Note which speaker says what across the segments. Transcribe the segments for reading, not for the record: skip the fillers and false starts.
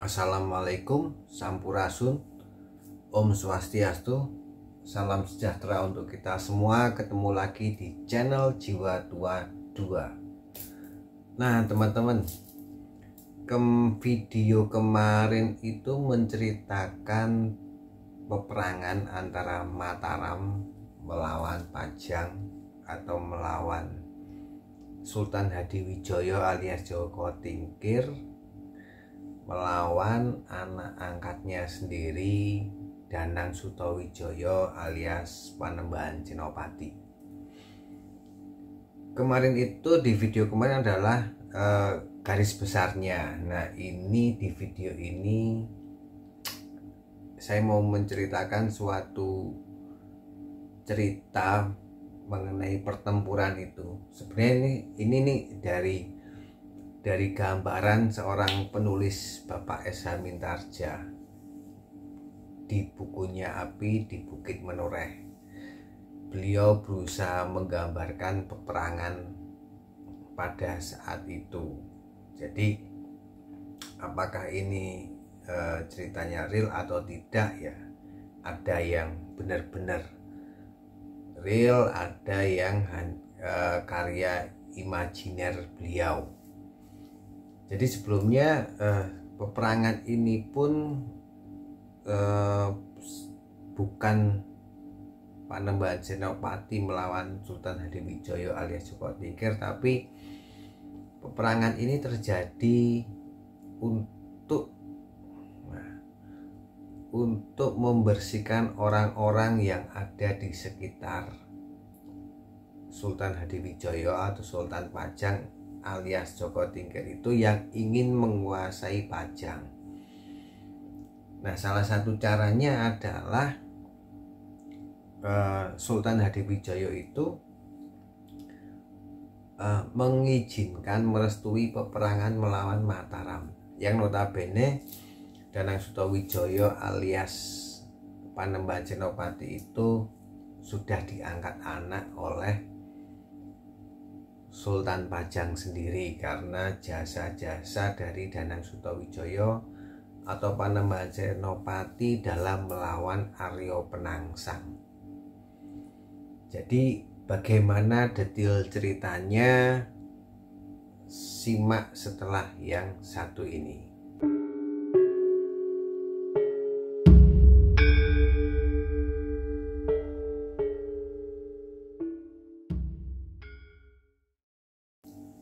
Speaker 1: Assalamualaikum, Sampurasun, Om Swastiastu, salam sejahtera untuk kita semua. Ketemu lagi di channel Jiwa Tua 2. Nah teman-teman, video kemarin itu menceritakan peperangan antara Mataram melawan Pajang atau melawan Sultan Hadiwijaya alias Joko Tingkir melawan anak angkatnya sendiri, Danang Sutawijaya alias Panembahan Senopati. Kemarin itu di video kemarin adalah garis besarnya. Nah ini di video ini saya mau menceritakan suatu cerita mengenai pertempuran itu. Sebenarnya ini nih dari gambaran seorang penulis, Bapak S.H. Mintarja, di bukunya Api di Bukit Menoreh. Beliau berusaha menggambarkan peperangan pada saat itu. Jadi apakah ini ceritanya real atau tidak, ya ada yang benar-benar real, ada yang karya imajiner beliau. Jadi sebelumnya peperangan ini pun bukan Panembahan Senopati melawan Sultan Hadiwijaya alias Joko Tingkir, tapi peperangan ini terjadi untuk membersihkan orang-orang yang ada di sekitar Sultan Hadiwijaya atau Sultan Pajang alias Joko Tingkir itu yang ingin menguasai Pajang. Nah salah satu caranya adalah Sultan Hadiwijaya itu mengizinkan, merestui peperangan melawan Mataram, yang notabene Danang Sutawijaya alias Panembahan Senopati itu sudah diangkat anak oleh Sultan Pajang sendiri karena jasa-jasa dari Danang Sutawijaya atau Panembahan Senopati dalam melawan Arya Penangsang. Jadi bagaimana detail ceritanya, simak setelah yang satu ini.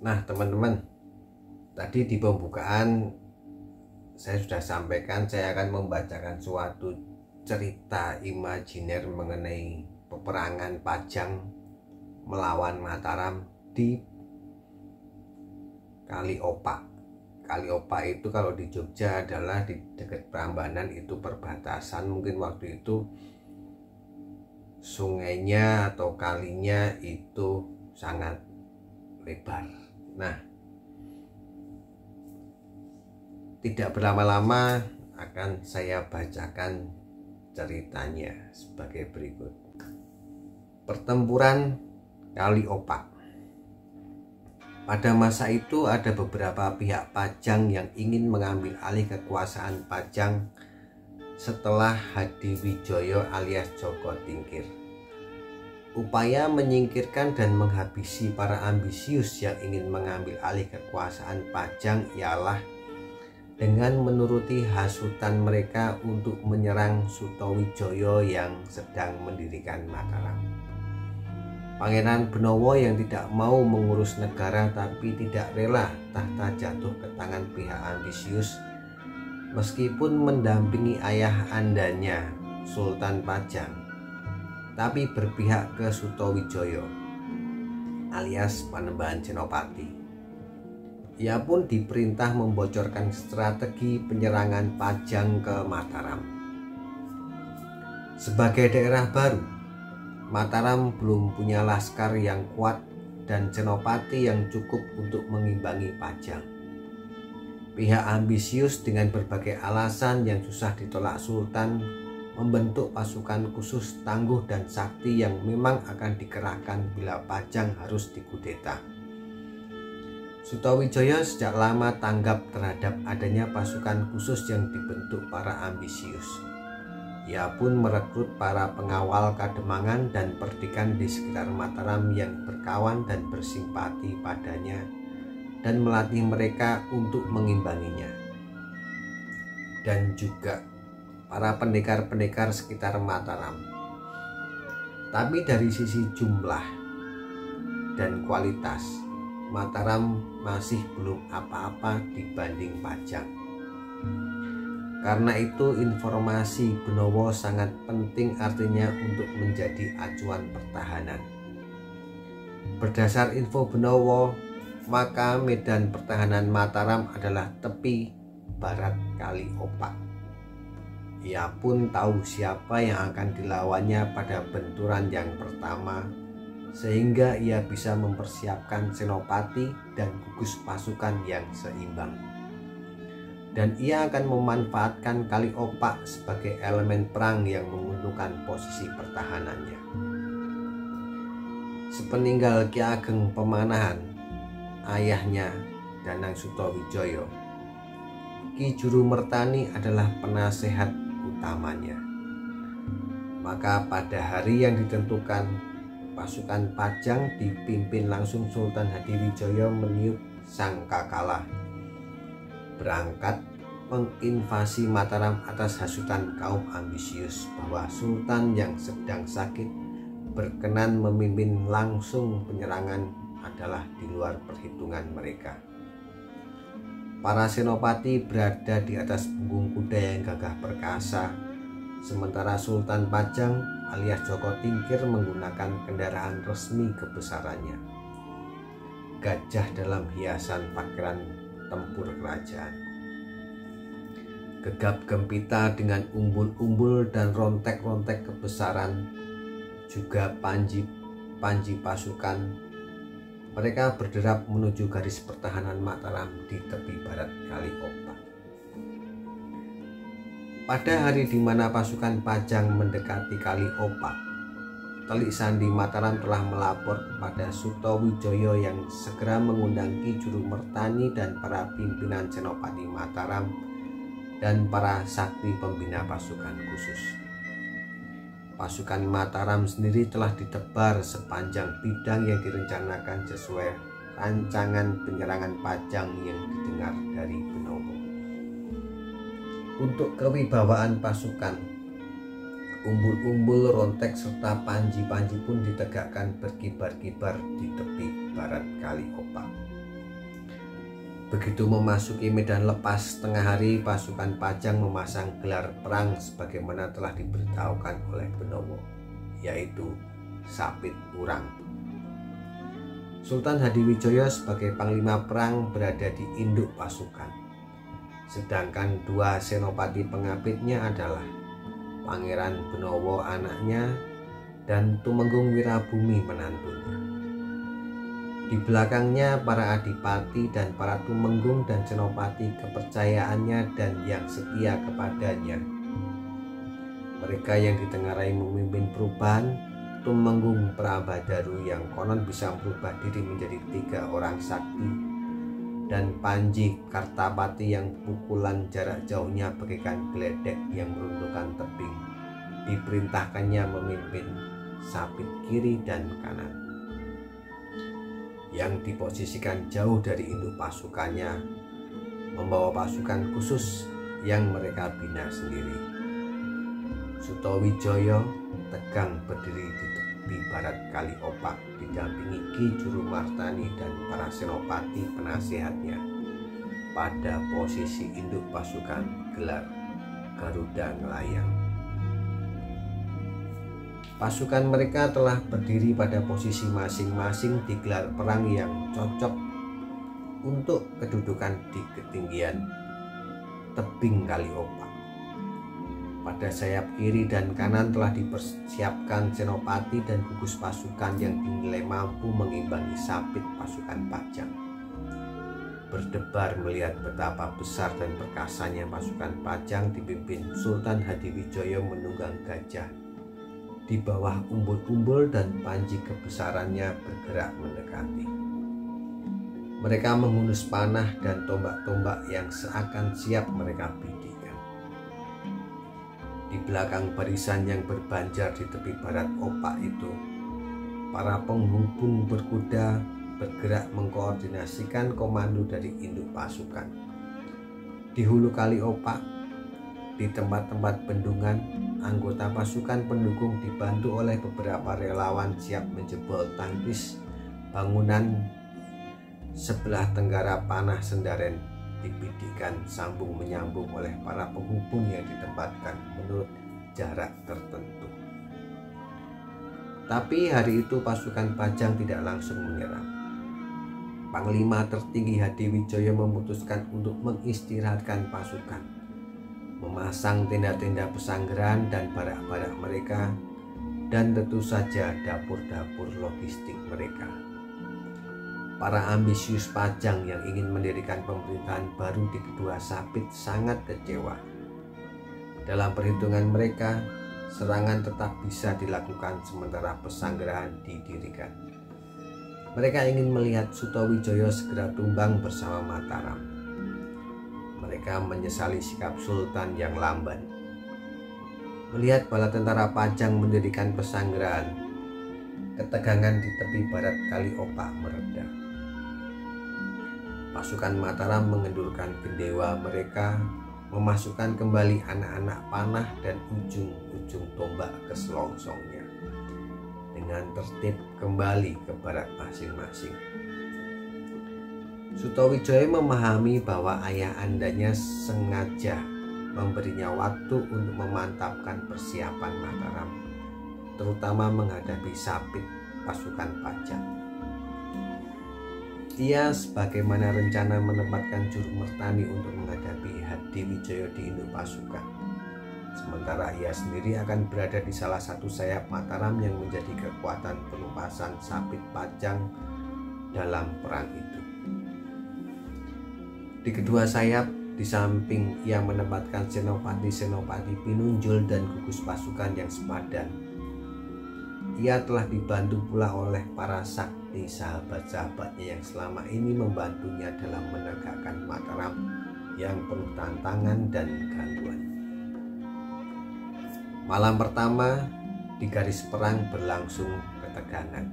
Speaker 1: Nah teman-teman, tadi di pembukaan saya sudah sampaikan saya akan membacakan suatu cerita imajiner mengenai peperangan Pajang melawan Mataram di Kali Opak. Kali Opak itu kalau di Jogja adalah di dekat Prambanan, itu perbatasan. Mungkin waktu itu sungainya atau kalinya itu sangat lebar. Nah, tidak berlama-lama akan saya bacakan ceritanya sebagai berikut. Pertempuran Kali Opak. Pada masa itu ada beberapa pihak Pajang yang ingin mengambil alih kekuasaan Pajang setelah Hadiwijaya alias Joko Tingkir. Upaya menyingkirkan dan menghabisi para ambisius yang ingin mengambil alih kekuasaan Pajang ialah dengan menuruti hasutan mereka untuk menyerang Sutawijaya yang sedang mendirikan Mataram. Pangeran Benowo yang tidak mau mengurus negara tapi tidak rela tahta jatuh ke tangan pihak ambisius, meskipun mendampingi ayah andanya Sultan Pajang, tapi berpihak ke Sutawijaya alias Panembahan Senopati. Ia pun diperintah membocorkan strategi penyerangan Pajang ke Mataram. Sebagai daerah baru, Mataram belum punya laskar yang kuat dan senopati yang cukup untuk mengimbangi Pajang. Pihak ambisius dengan berbagai alasan yang susah ditolak Sultan membentuk pasukan khusus tangguh dan sakti yang memang akan dikerahkan bila Pajang harus dikudeta. Sutawijaya sejak lama tanggap terhadap adanya pasukan khusus yang dibentuk para ambisius. Ia pun merekrut para pengawal Kademangan dan Perdikan di sekitar Mataram yang berkawan dan bersimpati padanya dan melatih mereka untuk mengimbanginya. Dan juga para pendekar-pendekar sekitar Mataram. Tapi dari sisi jumlah dan kualitas, Mataram masih belum apa-apa dibanding Pajang. Karena itu informasi Benowo sangat penting artinya untuk menjadi acuan pertahanan. Berdasar info Benowo, maka medan pertahanan Mataram adalah tepi barat Kali Opak. Ia pun tahu siapa yang akan dilawannya pada benturan yang pertama, sehingga ia bisa mempersiapkan senopati dan gugus pasukan yang seimbang. Dan ia akan memanfaatkan Kali Opak sebagai elemen perang yang menguntungkan posisi pertahanannya. Sepeninggal Ki Ageng Pemanahan, ayahnya Danang Sutawijaya, Ki Juru Mertani adalah penasehat utamanya. Maka pada hari yang ditentukan, pasukan Pajang dipimpin langsung Sultan Hadiwijaya meniup sangkakala berangkat menginvasi Mataram atas hasutan kaum ambisius bahwa Sultan yang sedang sakit berkenan memimpin langsung penyerangan adalah di luar perhitungan mereka. Para senopati berada di atas punggung kuda yang gagah perkasa, sementara Sultan Pajang alias Joko Tingkir menggunakan kendaraan resmi kebesarannya, gajah dalam hiasan pakaian tempur kerajaan. Gegap gempita dengan umbul-umbul dan rontek-rontek kebesaran, juga panji pasukan, mereka berderap menuju garis pertahanan Mataram di tepi barat Kali Opak. Pada hari di mana pasukan Pajang mendekati Kali Opak, Telik Sandi Mataram telah melapor kepada Sutawijaya yang segera mengundang Ki Juru Mertani dan para pimpinan senopati Mataram dan para sakti pembina pasukan khusus. Pasukan Mataram sendiri telah ditebar sepanjang bidang yang direncanakan sesuai rancangan penyerangan Pajang yang didengar dari Benowo. Untuk kewibawaan pasukan, umbul-umbul, rontek serta panji-panji pun ditegakkan berkibar-kibar di tepi barat Kali Opak. Begitu memasuki medan lepas tengah hari, pasukan Pajang memasang gelar perang sebagaimana telah diberitahukan oleh Benowo, yaitu Sapit Urang. Sultan Hadiwijaya sebagai panglima perang berada di induk pasukan, sedangkan dua senopati pengapitnya adalah Pangeran Benowo anaknya dan Tumenggung Wirabumi menantunya. Di belakangnya para adipati dan para tumenggung dan senopati kepercayaannya dan yang setia kepadanya. Mereka yang ditengarai memimpin perubahan, Tumenggung Prabadaru yang konon bisa merubah diri menjadi 3 orang sakti, dan Panji Kartapati yang pukulan jarak jauhnya bagaikan geledek yang meruntuhkan tebing, diperintahkannya memimpin Sapit kiri dan kanan, yang diposisikan jauh dari induk pasukannya, membawa pasukan khusus yang mereka bina sendiri. Sutawijaya tegang berdiri di tepi barat Kali Opak didampingi Ki Juru Martani dan para senopati penasehatnya pada posisi induk pasukan gelar Garuda Ngelayang. Pasukan mereka telah berdiri pada posisi masing-masing di gelar perang yang cocok untuk kedudukan di ketinggian tebing Kali Opak. Pada sayap kiri dan kanan telah dipersiapkan senopati dan gugus pasukan yang dinilai mampu mengimbangi Sapit pasukan Pajang. Berdebar melihat betapa besar dan perkasanya pasukan Pajang dipimpin Sultan Hadiwijaya menunggang gajah di bawah umbul-umbul dan panji kebesarannya bergerak mendekati. Mereka menghunus panah dan tombak-tombak yang seakan siap mereka bidikan. Di belakang barisan yang berbanjar di tepi barat opak itu, para penghubung berkuda bergerak mengkoordinasikan komando dari induk pasukan. Di hulu kali opak, di tempat-tempat bendungan, anggota pasukan pendukung dibantu oleh beberapa relawan siap menjebol tangkis bangunan sebelah tenggara panah Sendaren dibidikan sambung menyambung oleh para penghubung yang ditempatkan menurut jarak tertentu. Tapi hari itu pasukan Pajang tidak langsung menyerang. Panglima tertinggi Hadiwijoyo memutuskan untuk mengistirahatkan pasukan, memasang tenda-tenda pesanggeran dan barak-barak mereka, dan tentu saja dapur-dapur logistik mereka. Para ambisius Pajang yang ingin mendirikan pemerintahan baru di Kedua Sapit sangat kecewa. Dalam perhitungan mereka, serangan tetap bisa dilakukan sementara pesanggerahan didirikan. Mereka ingin melihat Sutowijoyo segera tumbang bersama Mataram. Mereka menyesali sikap Sultan yang lamban. Melihat bala tentara Pajang mendirikan pesanggerahan, ketegangan di tepi barat kali opak mereda. Pasukan Mataram mengendurkan gendewa mereka, memasukkan kembali anak-anak panah dan ujung-ujung tombak ke selongsongnya, dengan tertib kembali ke barat masing-masing. Sutowijoyo memahami bahwa ayah andanya sengaja memberinya waktu untuk memantapkan persiapan Mataram, terutama menghadapi Sapit pasukan Pajang. Ia sebagaimana rencana menempatkan Juru Mertani untuk menghadapi Hadiwijoyo di induk pasukan. Sementara ia sendiri akan berada di salah satu sayap Mataram yang menjadi kekuatan penumpasan Sapit Pajang dalam perang itu. Di kedua sayap, di samping ia menempatkan senopati-senopati pinunjul dan gugus pasukan yang sepadan, ia telah dibantu pula oleh para sakti sahabat-sahabatnya yang selama ini membantunya dalam menegakkan Mataram yang penuh tantangan dan gangguan. Malam pertama, di garis perang berlangsung ketegangan.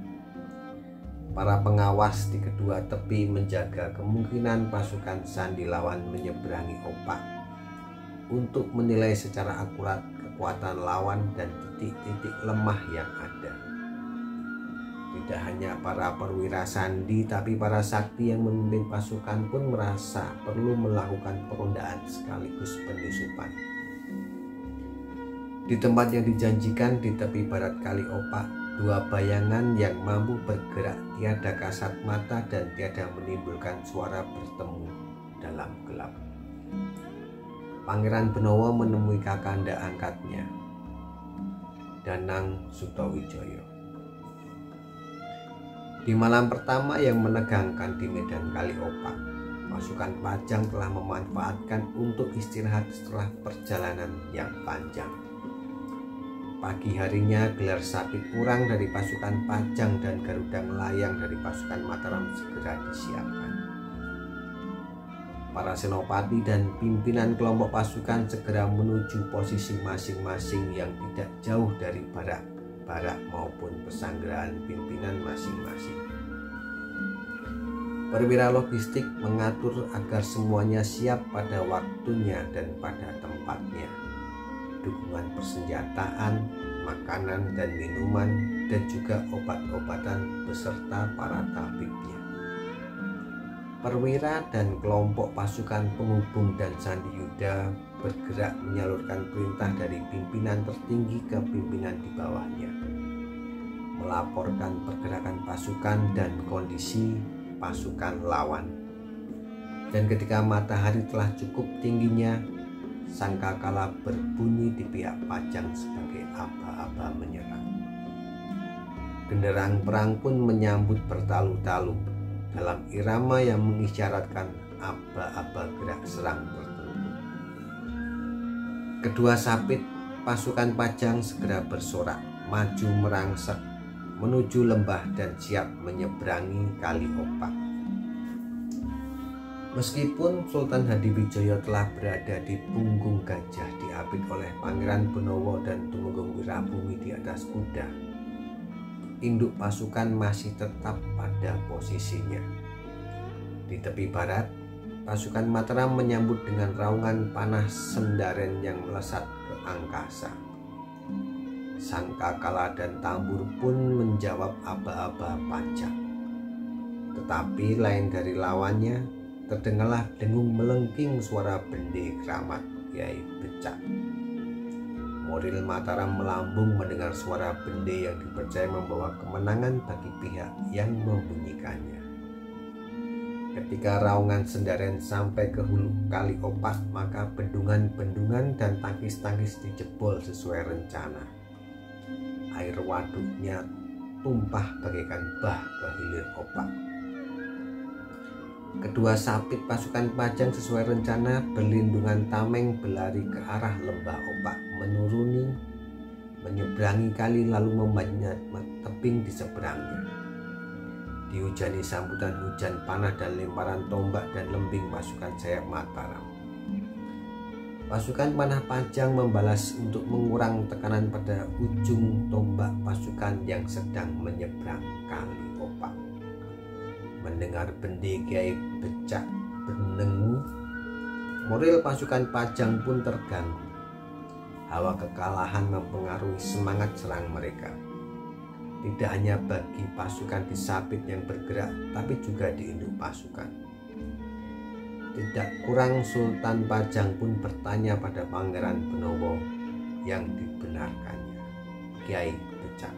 Speaker 1: Para pengawas di kedua tepi menjaga kemungkinan pasukan Sandilawan menyeberangi opak untuk menilai secara akurat kekuatan lawan dan titik-titik lemah yang ada. Tidak hanya para perwira sandi, tapi para sakti yang memimpin pasukan pun merasa perlu melakukan perondaan sekaligus penyusupan. Di tempat yang dijanjikan di tepi barat kali opak, dua bayangan yang mampu bergerak tiada kasat mata dan tiada menimbulkan suara bertemu dalam gelap. Pangeran Benowo menemui kakanda angkatnya, Danang Sutowijoyo. Di malam pertama yang menegangkan di medan kali opak, pasukan Pajang telah memanfaatkan untuk istirahat setelah perjalanan yang panjang. Pagi harinya gelar Sapit Urang dari pasukan Pajang dan Garuda Melayang dari pasukan Mataram segera disiapkan. Para senopati dan pimpinan kelompok pasukan segera menuju posisi masing-masing yang tidak jauh dari barak-barak maupun pesanggerahan pimpinan masing-masing. Perwira logistik mengatur agar semuanya siap pada waktunya dan pada tempatnya. Dukungan persenjataan, makanan dan minuman, dan juga obat-obatan beserta para tabibnya. Perwira dan kelompok pasukan penghubung dan Sandi Yuda bergerak menyalurkan perintah dari pimpinan tertinggi ke pimpinan di bawahnya, melaporkan pergerakan pasukan dan kondisi pasukan lawan. Dan ketika matahari telah cukup tingginya, sangkakala berbunyi di pihak Pajang sebagai aba-aba menyerang. Genderang perang pun menyambut bertalu-talu dalam irama yang mengisyaratkan aba-aba gerak serang tertentu. Kedua Sapit pasukan Pajang segera bersorak maju merangsek menuju lembah dan siap menyeberangi kali opak. Meskipun Sultan Hadiwijoyo telah berada di punggung gajah diapit oleh Pangeran Benowo dan Tumenggung Wirabumi di atas kuda, induk pasukan masih tetap pada posisinya. Di tepi barat, pasukan Mataram menyambut dengan raungan panah Sendaren yang melesat ke angkasa. Sangkakala dan tambur pun menjawab aba-aba pajang. Tetapi lain dari lawannya, terdengarlah dengung melengking suara bende keramat Kyai Becak. Moral Mataram melambung mendengar suara bende yang dipercaya membawa kemenangan bagi pihak yang membunyikannya. Ketika raungan Sendaren sampai ke hulu Kali Opak, maka bendungan-bendungan dan tangkis-tangkis dijebol sesuai rencana. Air waduknya tumpah bagaikan bah ke hilir opak. Kedua sapit pasukan Pajang sesuai rencana berlindungan tameng berlari ke arah lembah opak, menyeberangi kali lalu memanjat tebing di seberangnya. Dihujani sambutan hujan panah dan lemparan tombak dan lembing pasukan sayap Mataram. Pasukan panah Pajang membalas untuk mengurang tekanan pada ujung tombak pasukan yang sedang menyeberang Kali Opak. Mendengar bende Kyai Becak bernengu, moral pasukan Pajang pun terganggu. Hawa kekalahan mempengaruhi semangat serang mereka. Tidak hanya bagi pasukan di sapit yang bergerak, tapi juga di induk pasukan. Tidak kurang Sultan Pajang pun bertanya pada Pangeran Benowo yang dibenarkannya, Kyai Becak.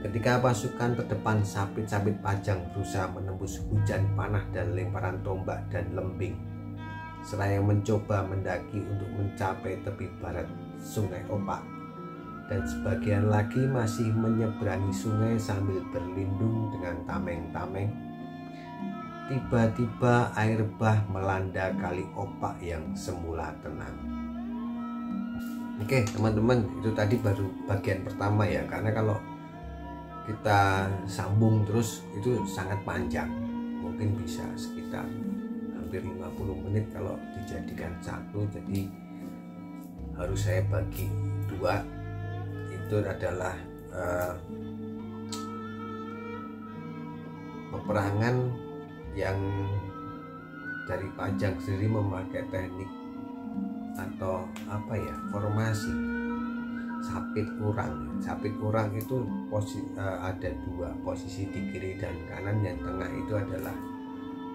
Speaker 1: Ketika pasukan terdepan sapit-sapit Pajang berusaha menembus hujan panah dan lemparan tombak dan lembing, seraya mencoba mendaki untuk mencapai tepi barat Sungai Opak, dan sebagian lagi masih menyeberangi sungai sambil berlindung dengan tameng-tameng, tiba-tiba air bah melanda Kali Opak yang semula tenang. Oke teman-teman, itu tadi baru bagian pertama ya, karena kalau kita sambung terus itu sangat panjang, mungkin bisa sekitar hampir 50 menit kalau dijadikan satu, jadi harus saya bagi dua. Itu adalah peperangan yang dari Pajang sendiri memakai teknik atau apa ya, formasi sapit urang. Sapit urang itu ada dua posisi di kiri dan kanan, yang tengah itu adalah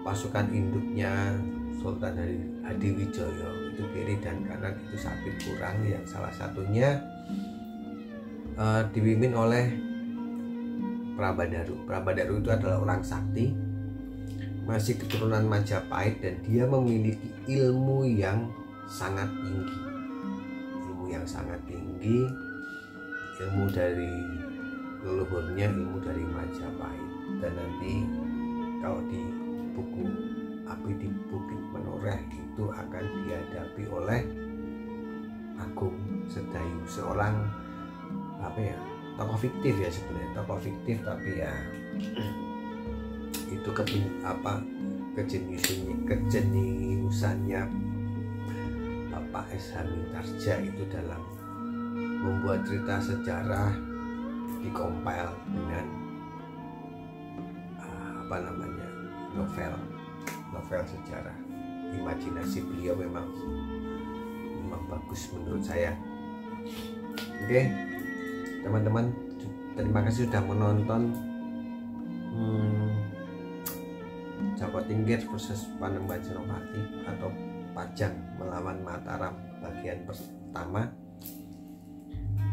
Speaker 1: pasukan induknya Sultan Hadiwijoyo, itu kiri dan kanan itu sapit urang, yang salah satunya dipimpin oleh Prabadaru. Prabadaru itu adalah orang sakti, masih keturunan Majapahit, dan dia memiliki ilmu yang sangat tinggi. Ilmu dari leluhurnya, ilmu dari Majapahit. Dan nanti kalau di buku Api di Bukit Menoreh itu akan dihadapi oleh Agung Sedayu, seorang tokoh fiktif ya, sebenarnya tokoh fiktif, tapi ya itu kejeniusannya Bapak S. Hamintarja itu dalam membuat cerita sejarah, dikompil dengan novel sejarah. Imajinasi beliau memang bagus menurut saya. Oke teman-teman, terima kasih sudah menonton Joko Tingkir versus Panembahan Senopati atau Pajang melawan Mataram bagian pertama.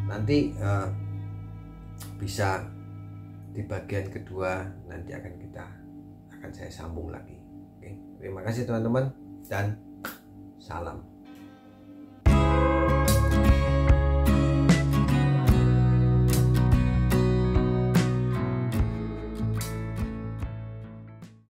Speaker 1: Nanti bisa di bagian kedua, nanti akan saya sambung lagi. Oke, terima kasih teman-teman dan salam.